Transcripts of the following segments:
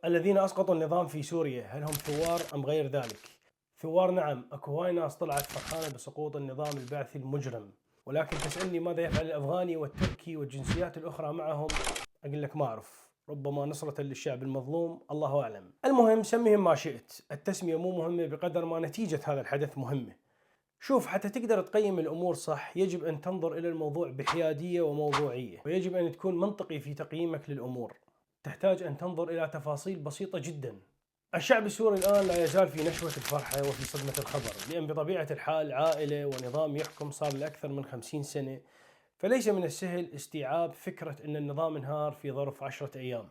الذين أسقطوا النظام في سوريا هل هم ثوار أم غير ذلك؟ ثوار نعم، أكو هواي ناس طلعت فرحانة بسقوط النظام البعثي المجرم، ولكن تسألني ماذا يفعل الأفغاني والتركي والجنسيات الأخرى معهم؟ أقول لك ما أعرف، ربما نصرة للشعب المظلوم، الله أعلم. المهم سميهم ما شئت، التسمية مو مهمة بقدر ما نتيجة هذا الحدث مهمة. شوف، حتى تقدر تقيم الأمور صح يجب أن تنظر إلى الموضوع بحيادية وموضوعية، ويجب أن تكون منطقي في تقييمك للأمور. تحتاج أن تنظر إلى تفاصيل بسيطة جدا. الشعب السوري الآن لا يزال في نشوة الفرحة وفي صدمة الخبر، لأن بطبيعة الحال عائلة ونظام يحكم صار لأكثر من 50 سنة، فليس من السهل استيعاب فكرة أن النظام انهار في ظرف 10 أيام.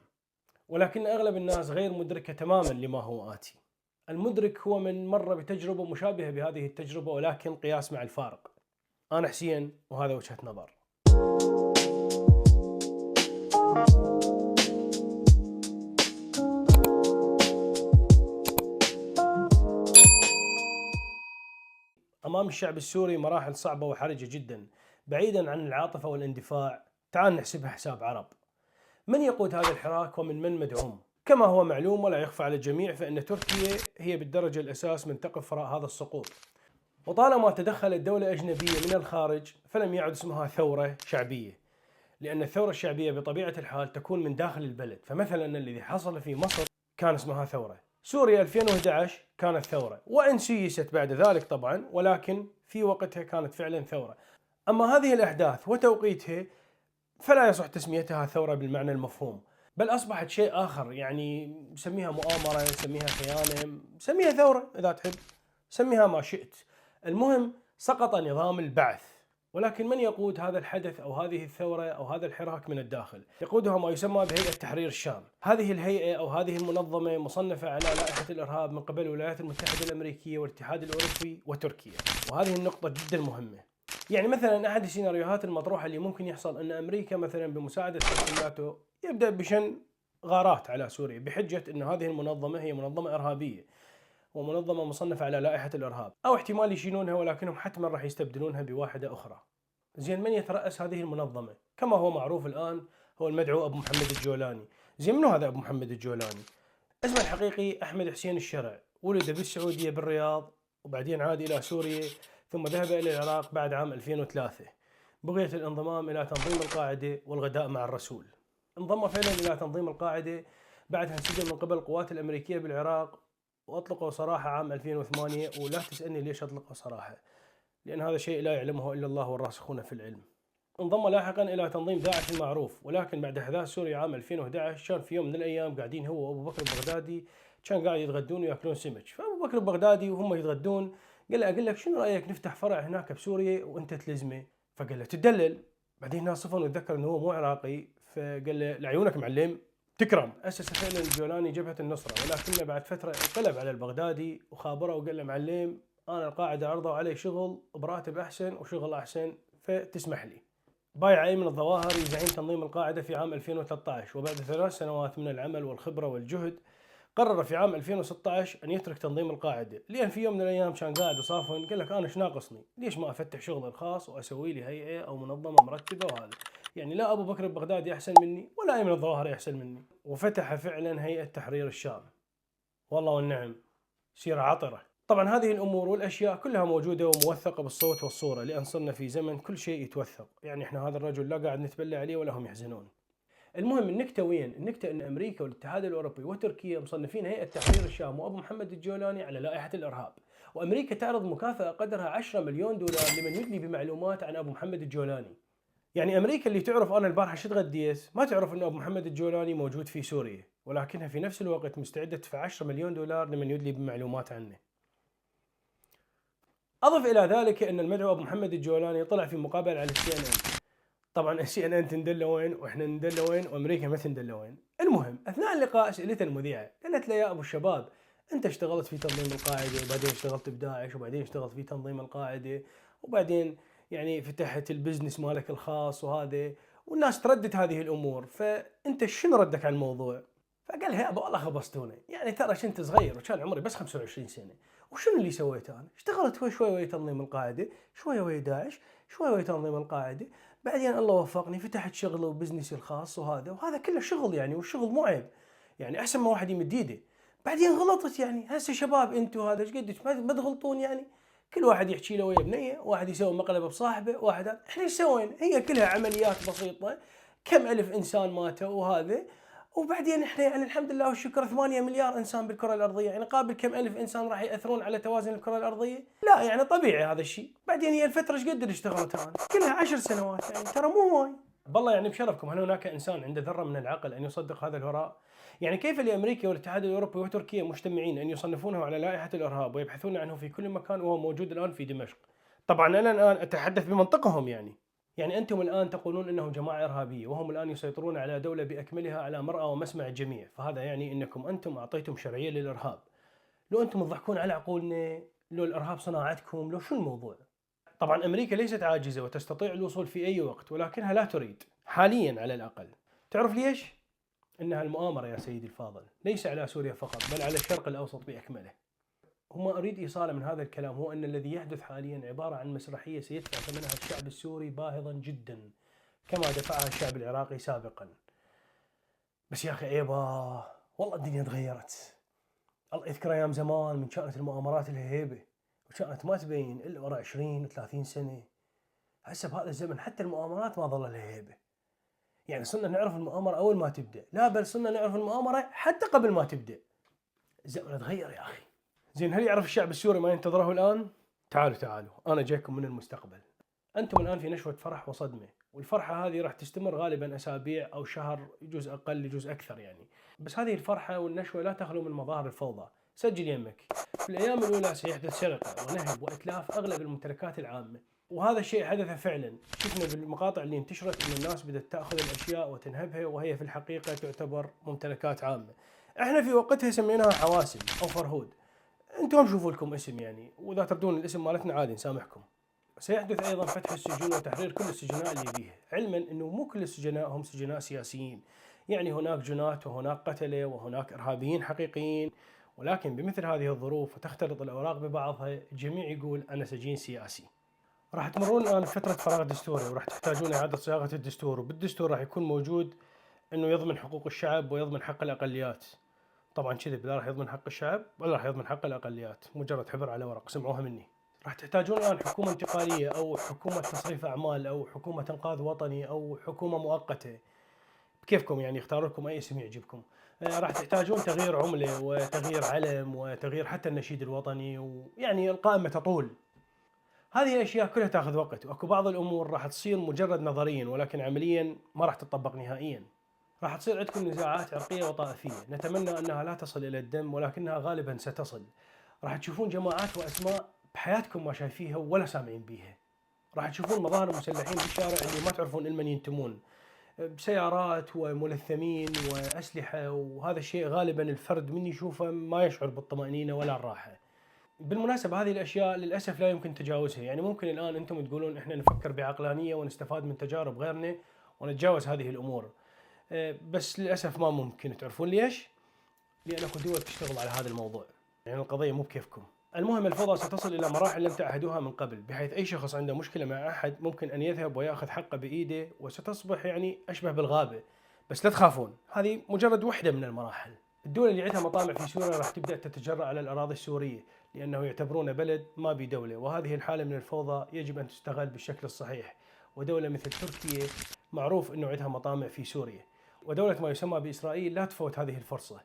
ولكن أغلب الناس غير مدركة تماما لما هو آتي. المدرك هو من مر بتجربة مشابهة بهذه التجربة، ولكن قياس مع الفارق. أنا حسين، وهذا وجهة نظر. أمام الشعب السوري مراحل صعبة وحرجة جدا، بعيدا عن العاطفة والاندفاع. تعال نحسبها حساب عرب. من يقود هذا الحراك ومن مدعوم؟ كما هو معلوم ولا يخفى على الجميع، فإن تركيا هي بالدرجة الأساس من تقف وراء هذا السقوط. وطالما تدخلت دولة أجنبية من الخارج فلم يعد اسمها ثورة شعبية، لأن الثورة الشعبية بطبيعة الحال تكون من داخل البلد. فمثلا الذي حصل في مصر كان اسمها ثورة، سوريا 2011 كانت ثورة، وإن سيست بعد ذلك طبعا، ولكن في وقتها كانت فعلا ثورة. أما هذه الأحداث وتوقيتها فلا يصح تسميتها ثورة بالمعنى المفهوم، بل أصبحت شيء آخر. يعني سميها مؤامرة، سميها خيانة، سميها ثورة إذا تحب، سميها ما شئت. المهم سقط نظام البعث، ولكن من يقود هذا الحدث أو هذه الثورة أو هذا الحراك من الداخل؟ يقودها ما يسمى بهيئة تحرير الشام. هذه الهيئة أو هذه المنظمة مصنفة على لائحة الإرهاب من قبل الولايات المتحدة الأمريكية والاتحاد الأوروبي وتركيا. وهذه النقطة جدا مهمة. يعني مثلا أحد السيناريوهات المطروحة اللي ممكن يحصل أن أمريكا مثلا بمساعدة حلف الناتو يبدأ بشن غارات على سوريا بحجة أن هذه المنظمة هي منظمة إرهابية ومنظمة مصنفة على لائحة الإرهاب، أو احتمال يشيلونها ولكنهم حتما راح يستبدلونها بواحدة أخرى. زين، من يترأس هذه المنظمة؟ كما هو معروف الآن هو المدعو أبو محمد الجولاني. زين، منو هذا أبو محمد الجولاني؟ اسمه الحقيقي أحمد حسين الشرع، ولد بالسعودية بالرياض، وبعدين عاد إلى سوريا، ثم ذهب إلى العراق بعد عام 2003 بغية الانضمام إلى تنظيم القاعدة والغداء مع الرسول. انضم فعلا إلى تنظيم القاعدة، بعدها انسجن من قبل القوات الأمريكية بالعراق، وأطلقوا سراحه عام 2008. ولا تسألني ليش أطلقوا سراحه، لأن هذا شيء لا يعلمه إلا الله والراسخون في العلم. انضم لاحقا إلى تنظيم داعش المعروف، ولكن بعد أحداث سوريا عام 2011 كان في يوم من الأيام قاعدين هو وأبو بكر البغدادي، كان قاعد يتغدون وياكلون سمك. فأبو بكر البغدادي وهم يتغدون قال له أقول لك شنو رأيك نفتح فرع هناك بسوريا وأنت تلزمه؟ فقال له تدلل. بعدين ناس صفن وتذكر أنه هو مو عراقي، فقال له لعيونك معلم تكرم. أسس فعلا الجولاني جبهة النصرة، ولكنه بعد فترة انقلب على البغدادي وخابره وقال له معلم أنا القاعدة عرضوا علي شغل براتب أحسن وشغل أحسن، فتسمح لي. بايع أيمن الظواهر زعيم تنظيم القاعدة في عام 2013، وبعد 3 سنوات من العمل والخبرة والجهد قرر في عام 2016 أن يترك تنظيم القاعدة، لأن في يوم من الأيام كان قاعد وصافن قال لك أنا إيش ناقصني؟ ليش ما أفتح شغل الخاص وأسوي لي هيئة أو منظمة مرتبة؟ وهذا يعني لا أبو بكر البغدادي أحسن مني ولا أيمن الظواهر أحسن مني. وفتح فعلا هيئة تحرير الشام، والله والنعم سيرة عطرة. طبعا هذه الأمور والأشياء كلها موجودة وموثقة بالصوت والصورة، لأن صرنا في زمن كل شيء يتوثق. يعني إحنا هذا الرجل لا قاعد نتبلى عليه ولا هم يحزنون. المهم النكتة وين؟ النكتة أن أمريكا والاتحاد الأوروبي وتركيا مصنفين هيئة تحرير الشام وأبو محمد الجولاني على لائحة الإرهاب، وأمريكا تعرض مكافأة قدرها 10 مليون دولار لمن يدلي بمعلومات عن أبو محمد الجولاني. يعني أمريكا اللي تعرف أنا البارحة شو تغديت ما تعرف أنه أبو محمد الجولاني موجود في سوريا، ولكنها في نفس الوقت مستعدة تدفع 10 مليون دولار لمن يدلي بمعلومات عنه. أضف إلى ذلك أن المدعو أبو محمد الجولاني طلع في مقابلة على CNN. طبعا CNN تندل وين واحنا ندل وين وامريكا ما تندل وين. المهم اثناء اللقاء سالته المذيعه قالت له يا ابو الشباب انت اشتغلت في تنظيم القاعده وبعدين اشتغلت بداعش وبعدين اشتغلت في تنظيم القاعده وبعدين يعني فتحت البزنس مالك الخاص وهذا، والناس تردد هذه الامور، فانت شنو ردك على الموضوع؟ فقال لها يا ابو الله خبصتوني، يعني ترى كنت صغير وكان عمري بس 25 سنه، وشنو اللي سويته انا؟ اشتغلت شوي ويا تنظيم القاعده، شوي ويا داعش، شوي ويا تنظيم القاعده، بعدين الله وفقني فتحت شغله وبزنسي الخاص وهذا كله شغل يعني، والشغل مو عيب. يعني احسن ما واحد يمد ايده. بعدين غلطت يعني، هسه شباب انتم هذا ايش قدش ما تغلطون يعني؟ كل واحد يحكي له ويا بنيه، واحد يسوي مقلب بصاحبه، واحد هذا. احنا ايش سوينا؟ هي كلها عمليات بسيطه، كم الف انسان ماتوا وهذا، وبعدين احنا يعني الحمد لله والشكر 8 مليار انسان بالكره الارضيه، يعني قابل كم الف انسان راح ياثرون على توازن الكره الارضيه؟ لا يعني طبيعي هذا الشيء. بعدين هي الفتره ايش قد اشتغلت هذه؟ كلها 10 سنوات، يعني ترى مو هواي. بالله يعني بشرفكم، هل هناك انسان عنده ذره من العقل ان يصدق هذا الهراء؟ يعني كيف لامريكا والاتحاد الاوروبي وتركيا مجتمعين ان يصنفونه على لائحه الارهاب ويبحثون عنه في كل مكان وهو موجود الان في دمشق؟ طبعا انا الان اتحدث بمنطقهم يعني أنتم الآن تقولون أنهم جماعة إرهابية، وهم الآن يسيطرون على دولة بأكملها على مرأى ومسمع الجميع، فهذا يعني أنكم أنتم أعطيتم شرعية للإرهاب. لو أنتم تضحكون على عقولنا، لو الإرهاب صناعتكم، لو شو الموضوع؟ طبعا أمريكا ليست عاجزة وتستطيع الوصول في أي وقت، ولكنها لا تريد حاليا على الأقل. تعرف ليش؟ إنها المؤامرة يا سيدي الفاضل، ليس على سوريا فقط بل على الشرق الأوسط بأكمله. وما أريد إيصاله من هذا الكلام هو أن الذي يحدث حاليا عبارة عن مسرحية سيدفع ثمنها الشعب السوري باهظا جدا، كما دفعها الشعب العراقي سابقا. بس يا أخي عيبة، والله الدنيا تغيرت. الله يذكر أيام زمان من كانت المؤامرات الهيبة، وكانت ما تبين إلا وراء 20 و30 سنة. هسه بهذا الزمن حتى المؤامرات ما ظل لها هيبة. يعني صرنا نعرف المؤامرة أول ما تبدأ، لا بل صرنا نعرف المؤامرة حتى قبل ما تبدأ. الزمن تغير يا أخي. زين، هل يعرف الشعب السوري ما ينتظره الآن؟ تعالوا أنا جايكم من المستقبل. أنتم الآن في نشوة فرح وصدمة، والفرحة هذه راح تستمر غالبا أسابيع أو شهر، يجوز أقل يجوز أكثر يعني. بس هذه الفرحة والنشوة لا تخلو من مظاهر الفوضى. سجل يمك، في الأيام الأولى سيحدث سرقة ونهب وإتلاف أغلب الممتلكات العامة، وهذا الشيء حدث فعلا. شفنا بالمقاطع اللي انتشرت أن الناس بدأت تأخذ الأشياء وتنهبها وهي في الحقيقة تعتبر ممتلكات عامة. احنا في وقتها سميناها حواسم أو فرهود. انتم شوفوا لكم اسم يعني، واذا تردون الاسم مالتنا عادي نسامحكم. سيحدث ايضا فتح السجون وتحرير كل السجناء اللي بيها، علما انه مو كل السجناء هم سجناء سياسيين. يعني هناك جنات وهناك قتلة وهناك ارهابيين حقيقيين، ولكن بمثل هذه الظروف وتختلط الاوراق ببعضها الجميع يقول انا سجين سياسي. راح تمرون الان بفترة فراغ دستوري، وراح تحتاجون اعادة صياغة الدستور، وبالدستور راح يكون موجود انه يضمن حقوق الشعب ويضمن حق الاقليات. طبعا كذب، لا راح يضمن حق الشعب ولا راح يضمن حق الاقليات، مجرد حبر على ورق، سمعوها مني. راح تحتاجون الان حكومه انتقاليه او حكومه تصريف اعمال او حكومه انقاذ وطني او حكومه مؤقته، بكيفكم يعني، اختاروا لكم اي اسم يعجبكم. راح تحتاجون تغيير عمله وتغيير علم وتغيير حتى النشيد الوطني، ويعني القائمه تطول. هذه الاشياء كلها تاخذ وقت، واكو بعض الامور راح تصير مجرد نظريا ولكن عمليا ما راح تطبق نهائيا. راح تصير عندكم نزاعات عرقية وطائفية، نتمنى أنها لا تصل إلى الدم ولكنها غالبا ستصل. راح تشوفون جماعات وأسماء بحياتكم ما شايفيها ولا سامعين بيها. راح تشوفون مظاهر مسلحين بالشارع اللي ما تعرفون لمن ينتمون، بسيارات وملثمين وأسلحة، وهذا الشيء غالبا الفرد من يشوفه ما يشعر بالطمأنينة ولا الراحة. بالمناسبة هذه الأشياء للأسف لا يمكن تجاوزها. يعني ممكن الآن أنتم تقولون إحنا نفكر بعقلانية ونستفاد من تجارب غيرنا ونتجاوز هذه الأمور، بس للأسف ما ممكن. تعرفون ليش؟ لأنكم دول تشتغل على هذا الموضوع، يعني القضية مو بكيفكم. المهم الفوضى ستصل إلى مراحل لم تعهدوها من قبل، بحيث أي شخص عنده مشكلة مع أحد ممكن أن يذهب ويأخذ حقه بإيده، وستصبح يعني أشبه بالغابة. بس لا تخافون، هذه مجرد وحدة من المراحل. الدول اللي عندها مطامع في سوريا راح تبدأ تتجرأ على الأراضي السورية، لأنه يعتبرونه بلد ما بي دولة، وهذه الحالة من الفوضى يجب أن تستغل بالشكل الصحيح. ودولة مثل تركيا معروف أنه عندها مطامع في سوريا، ودولة ما يسمى بإسرائيل لا تفوت هذه الفرصة.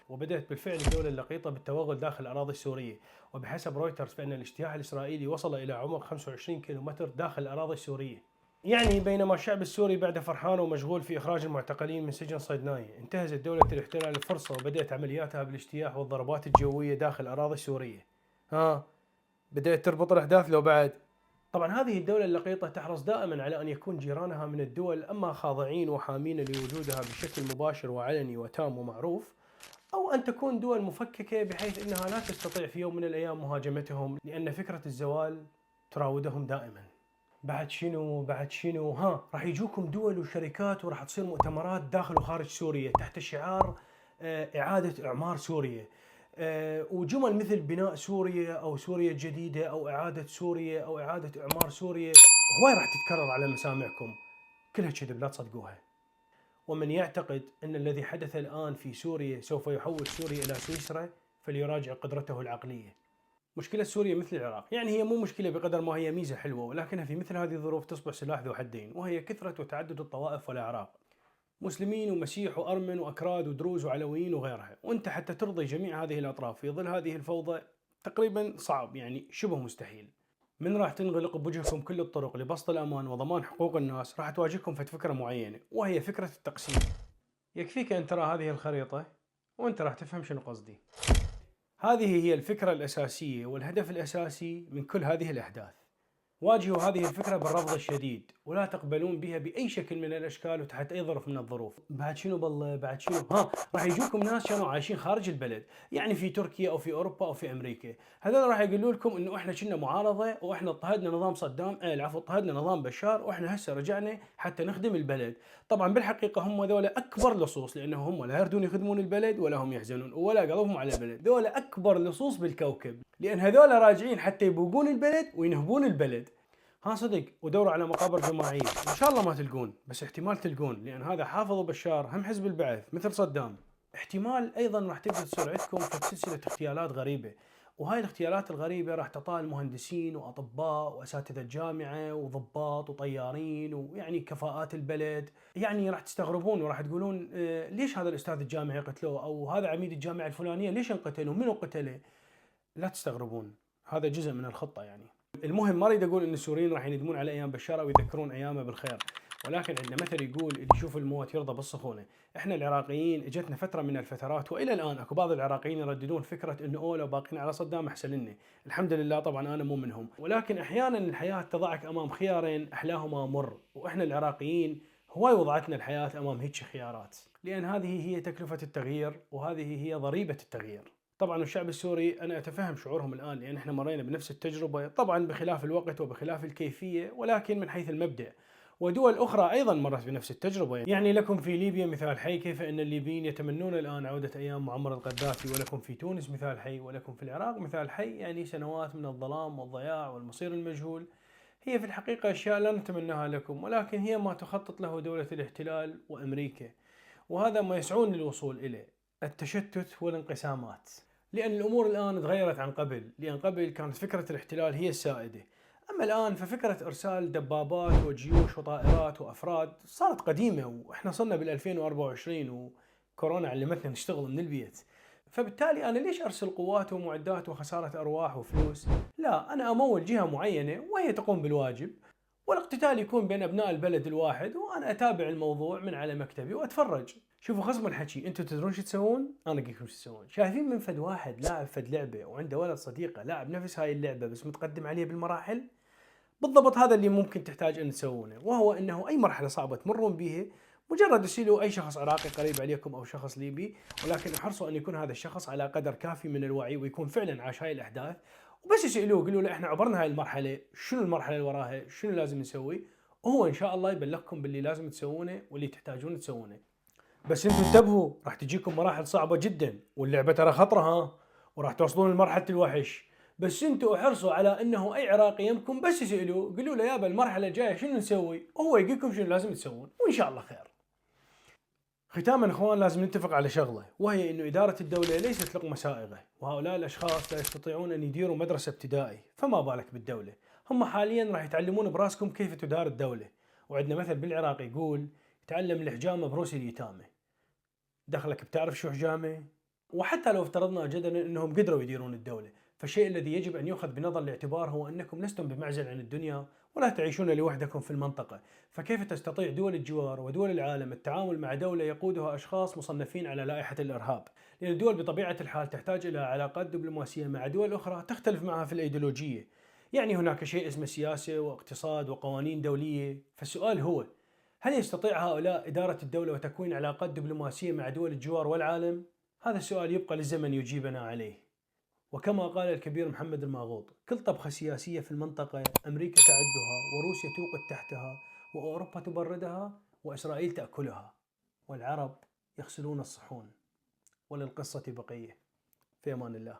وبدأت بالفعل الدولة اللقيطة بالتوغل داخل الأراضي السورية، وبحسب رويترز فإن الاجتياح الإسرائيلي وصل إلى عمق 25 كيلومتر داخل الأراضي السورية. يعني بينما الشعب السوري بعد فرحان ومشغول في إخراج المعتقلين من سجن صيدناية، انتهزت دولة الاحتلال الفرصة وبدأت عملياتها بالاجتياح والضربات الجوية داخل الأراضي السورية. بدأت تربط الأحداث لو بعد. طبعا هذه الدولة اللقيطة تحرص دائما على أن يكون جيرانها من الدول أما خاضعين وحامين لوجودها بشكل مباشر وعلني وتام ومعروف، أو أن تكون دول مفككة بحيث أنها لا تستطيع في يوم من الأيام مهاجمتهم، لأن فكرة الزوال تراودهم دائما. بعد شنو راح يجوكم دول وشركات وراح تصير مؤتمرات داخل وخارج سوريا تحت شعار إعادة إعمار سوريا، وجمل مثل بناء سوريا أو سوريا الجديدة أو إعادة سوريا أو إعادة إعمار سوريا، هواي راح تتكرر على مسامعكم. كلها كذب، لا تصدقوها. ومن يعتقد أن الذي حدث الآن في سوريا سوف يحول سوريا إلى سويسرا فليراجع قدرته العقلية. مشكلة سوريا مثل العراق، يعني هي مو مشكلة بقدر ما هي ميزة حلوة، ولكنها في مثل هذه الظروف تصبح سلاح ذو حدين، وهي كثرة وتعدد الطوائف والأعراق، مسلمين ومسيح وأرمن وأكراد ودروز وعلويين وغيرها، وأنت حتى ترضي جميع هذه الأطراف في ظل هذه الفوضى تقريبا صعب، يعني شبه مستحيل. من راح تنغلق بوجهكم كل الطرق لبسط الأمان وضمان حقوق الناس، راح تواجهكم فكرة معينة، وهي فكرة التقسيم. يكفيك أن ترى هذه الخريطة وأنت راح تفهم شنو قصدي. هذه هي الفكرة الأساسية والهدف الأساسي من كل هذه الأحداث. واجهوا هذه الفكرة بالرفض الشديد، ولا تقبلون بها بأي شكل من الأشكال وتحت أي ظرف من الظروف. بعد شنو بالله بعد شنو؟ راح يجوكم ناس كانوا عايشين خارج البلد، يعني في تركيا أو في أوروبا أو في أمريكا، هذول راح يقولوا لكم إنه إحنا كنا معارضة وإحنا اضطهدنا نظام صدام، العفو اضطهدنا نظام بشار وإحنا هسه رجعنا حتى نخدم البلد. طبعا بالحقيقة هم ذولا أكبر لصوص، لأنه هم لا يردون يخدمون البلد ولا هم يحزنون ولا قلبهم على البلد، ذولا أكبر لصوص بالكوكب، لأن هذول راجعين حتى يبوقون البلد وينهبون البلد. صدق، ودوروا على مقابر جماعية، إن شاء الله ما تلقون، بس احتمال تلقون، لأن هذا حافظ وبشار هم حزب البعث مثل صدام. احتمال أيضا راح تبدأ تصير عندكم في سلسلة اغتيالات غريبة، وهاي الاغتيالات الغريبة راح تطال مهندسين وأطباء وأساتذة جامعة وضباط وطيارين، ويعني كفاءات البلد. يعني راح تستغربون وراح تقولون ليش هذا الأستاذ الجامعي قتلوه، أو هذا عميد الجامعة الفلانية ليش انقتل ومنو قتله. لا تستغربون، هذا جزء من الخطة يعني. المهم ما اريد اقول ان السوريين راح يندمون على ايام بشار او يذكرون ايامه بالخير، ولكن عندنا مثل يقول اللي يشوف الموت يرضى بالسخونه. احنا العراقيين اجتنا فتره من الفترات، والى الان اكو بعض العراقيين يرددون فكره انه لو باقين على صدام احسن لنا. الحمد لله طبعا انا مو منهم، ولكن احيانا الحياه تضعك امام خيارين احلاهما مر، واحنا العراقيين هواي وضعتنا الحياه امام هيك خيارات، لان هذه هي تكلفه التغيير وهذه هي ضريبه التغيير. طبعا الشعب السوري انا اتفهم شعورهم الان، لان احنا مرينا بنفس التجربه، طبعا بخلاف الوقت وبخلاف الكيفيه، ولكن من حيث المبدا. ودول اخرى ايضا مرت بنفس التجربه، يعني لكم في ليبيا مثال حي كيف ان الليبيين يتمنون الان عوده ايام معمر القذافي، ولكم في تونس مثال حي، ولكم في العراق مثال حي، يعني سنوات من الظلام والضياع والمصير المجهول. هي في الحقيقه اشياء لا نتمناها لكم، ولكن هي ما تخطط له دوله الاحتلال وامريكا، وهذا ما يسعون للوصول اليه، التشتت والانقسامات. لأن الأمور الآن تغيرت عن قبل، لأن قبل كانت فكرة الاحتلال هي السائدة، أما الآن ففكرة إرسال دبابات وجيوش وطائرات وأفراد صارت قديمة، وإحنا صرنا بال2024 وكورونا علمتنا نشتغل من البيت. فبالتالي أنا ليش أرسل قوات ومعدات وخسارة أرواح وفلوس؟ لا، أنا أمول جهة معينة وهي تقوم بالواجب، والاقتتال يكون بين أبناء البلد الواحد، وأنا أتابع الموضوع من على مكتبي وأتفرج. شوفوا خصم الحكي، انتم تدرون شو تسوون؟ انا اقول لكم شو تسوون. شايفين من فد واحد لاعب فد لعبه وعنده ولد صديقه لاعب نفس هاي اللعبه بس متقدم عليه بالمراحل؟ بالضبط هذا اللي ممكن تحتاج ان تسوونه، وهو انه اي مرحله صعبه تمرون بها مجرد تسألوا اي شخص عراقي قريب عليكم او شخص ليبي، ولكن احرصوا ان يكون هذا الشخص على قدر كافي من الوعي ويكون فعلا عاش هاي الاحداث، وبس يسألوه قولوا له احنا عبرنا هاي المرحله، شنو المرحله اللي وراها، شنو لازم نسوي، وهو ان شاء الله يبلغكم باللي لازم تسوونه واللي تحتاجون تسوونه. بس انتم انتبهوا، راح تجيكم مراحل صعبة جدا، واللعبة ترى خطرة وراح توصلون لمرحلة الوحش. بس انتم احرصوا على انه اي عراقي يمكن بس يسألوه قولوا له يابا المرحلة الجاية شنو نسوي، وهو يقول لكم شنو لازم تسوون، وان شاء الله خير. ختاما اخوان، لازم نتفق على شغلة، وهي انه ادارة الدولة ليست لقمة سائغة، وهؤلاء الاشخاص لا يستطيعون ان يديروا مدرسة ابتدائي، فما بالك بالدولة. هم حاليا راح يتعلمون براسكم كيف تدار الدولة، وعندنا مثل بالعراق يقول تعلم الحجامة بروس اليتامى. دخلك بتعرف شو حجامه؟ وحتى لو افترضنا جدلا انهم قدروا يديرون الدولة، فالشيء الذي يجب ان يؤخذ بنظر الاعتبار هو انكم لستم بمعزل عن الدنيا ولا تعيشون لوحدكم في المنطقة، فكيف تستطيع دول الجوار ودول العالم التعامل مع دولة يقودها اشخاص مصنفين على لائحة الارهاب؟ لان الدول بطبيعة الحال تحتاج الى علاقات دبلوماسية مع دول اخرى تختلف معها في الايديولوجية، يعني هناك شيء اسمه سياسة واقتصاد وقوانين دولية، فالسؤال هو هل يستطيع هؤلاء إدارة الدولة وتكوين علاقات دبلوماسية مع دول الجوار والعالم؟ هذا السؤال يبقى للزمن يجيبنا عليه. وكما قال الكبير محمد الماغوط: كل طبخة سياسية في المنطقة أمريكا تعدها، وروسيا توقد تحتها، وأوروبا تبردها، وإسرائيل تأكلها، والعرب يغسلون الصحون. وللقصة بقية. في أمان الله.